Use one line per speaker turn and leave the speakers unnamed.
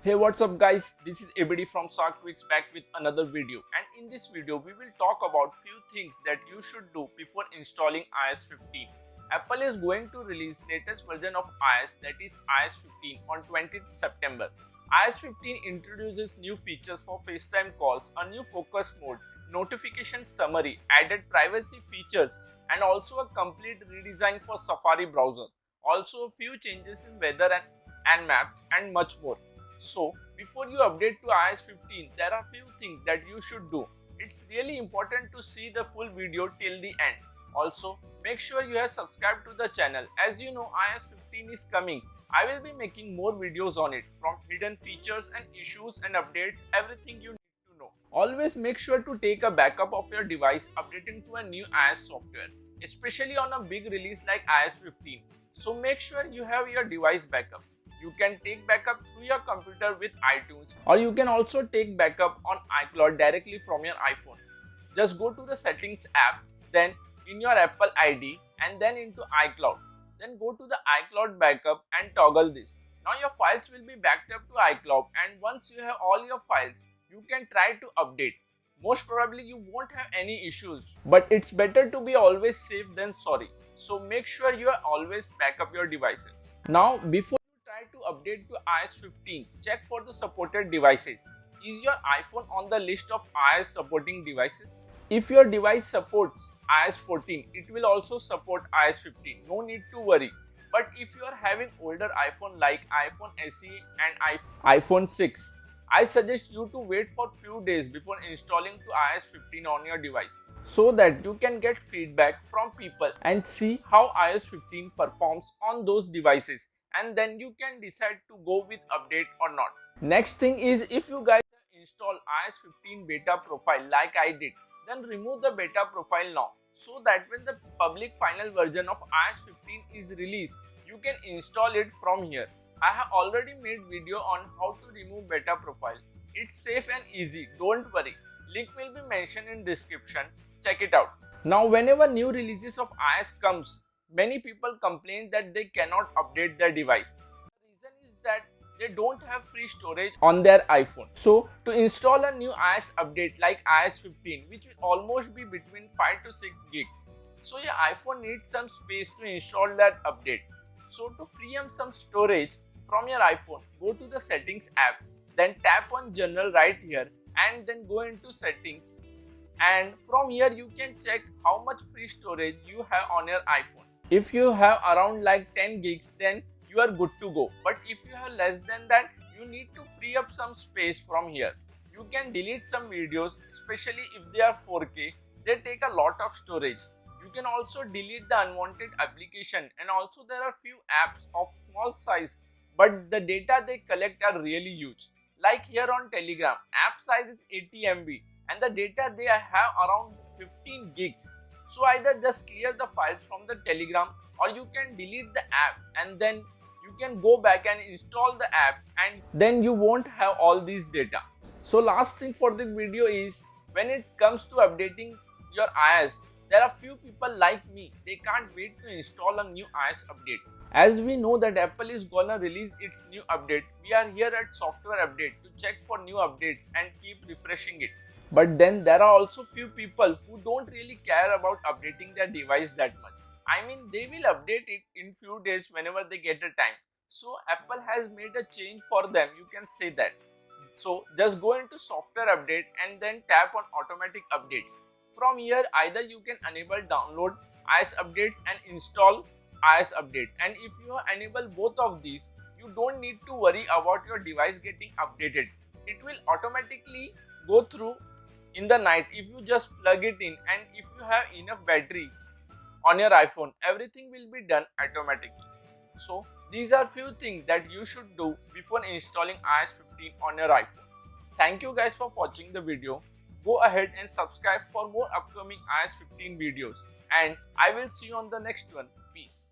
Hey, what's up guys, this is ABD from 𝐒𝐲𝐤𝐞 back with another video, and in this video we will talk about few things that you should do before installing iOS 15. Apple is going to release latest version of iOS, that is iOS 15 on 20th September. iOS 15 introduces new features for FaceTime calls, a new focus mode, notification summary, added privacy features and also a complete redesign for Safari browser. Also a few changes in weather and maps and much more. So, before you update to iOS 15, there are few things that you should do. It's really important to see the full video till the end. Also, make sure you have subscribed to the channel. As you know, iOS 15 is coming. I will be making more videos on it, from hidden features and issues and updates, everything you need to know. Always make sure to take a backup of your device updating to a new iOS software, especially on a big release like iOS 15. So make sure you have your device backup. You can take backup through your computer with iTunes, or you can also take backup on iCloud directly from your iPhone. Just go to the settings app, then in your Apple ID and then into iCloud. Then go to the iCloud backup and toggle this. Now your files will be backed up to iCloud, and once you have all your files, you can try to update. Most probably you won't have any issues, but it's better to be always safe than sorry. So make sure you are always back up your devices. Now before to update to iOS 15, check for the supported devices. Is your iPhone on the list of iOS supporting devices? If your device supports iOS 14, it will also support iOS 15. No need to worry. But if you are having older iPhone like iPhone SE and iPhone 6, I suggest you to wait for few days before installing to iOS 15 on your device, so that you can get feedback from people and see how iOS 15 performs on those devices, and then you can decide to go with update or not. Next thing is, if you guys install iOS 15 beta profile like I did, then remove the beta profile now, so that when the public final version of iOS 15 is released, you can install it from here. I have already made video on how to remove beta profile. It's safe and easy, don't worry. Link will be mentioned in description, check it out. Now whenever new releases of iOS comes, many people complain that they cannot update their device. The reason is that they don't have free storage on their iPhone. So to install a new iOS update like iOS 15, which will almost be between 5 to 6 gigs, so your iPhone needs some space to install that update. So to free up some storage from your iPhone, go to the settings app, then tap on general right here and then go into settings, and from here you can check how much free storage you have on your iPhone. If you have around like 10 gigs, then you are good to go. But if you have less than that, you need to free up some space from here. You can delete some videos, especially if they are 4K, they take a lot of storage. You can also delete the unwanted application, and also there are few apps of small size, but the data they collect are really huge. Like here on Telegram, app size is 80 MB and the data they have around 15 gigs. So either just clear the files from the Telegram, or you can delete the app and then you can go back and install the app, and then you won't have all these data. So last thing for this video is, when it comes to updating your iOS, there are few people like me, they can't wait to install a new iOS updates. As we know that Apple is gonna release its new update, we are here at Software Update to check for new updates and keep refreshing it. But then there are also few people who don't really care about updating their device that much. I mean, they will update it in few days whenever they get a time. So Apple has made a change for them, you can say that. So just go into Software Update and then tap on Automatic Updates. From here, either you can enable download iOS updates and install iOS update. And if you enable both of these, you don't need to worry about your device getting updated. It will automatically go through in the night if you just plug it in, and if you have enough battery on your iPhone, everything will be done automatically. So these are few things that you should do before installing iOS 15 on your iPhone. Thank you guys for watching the video. Go ahead and subscribe for more upcoming iOS 15 videos, and I will see you on the next one. Peace.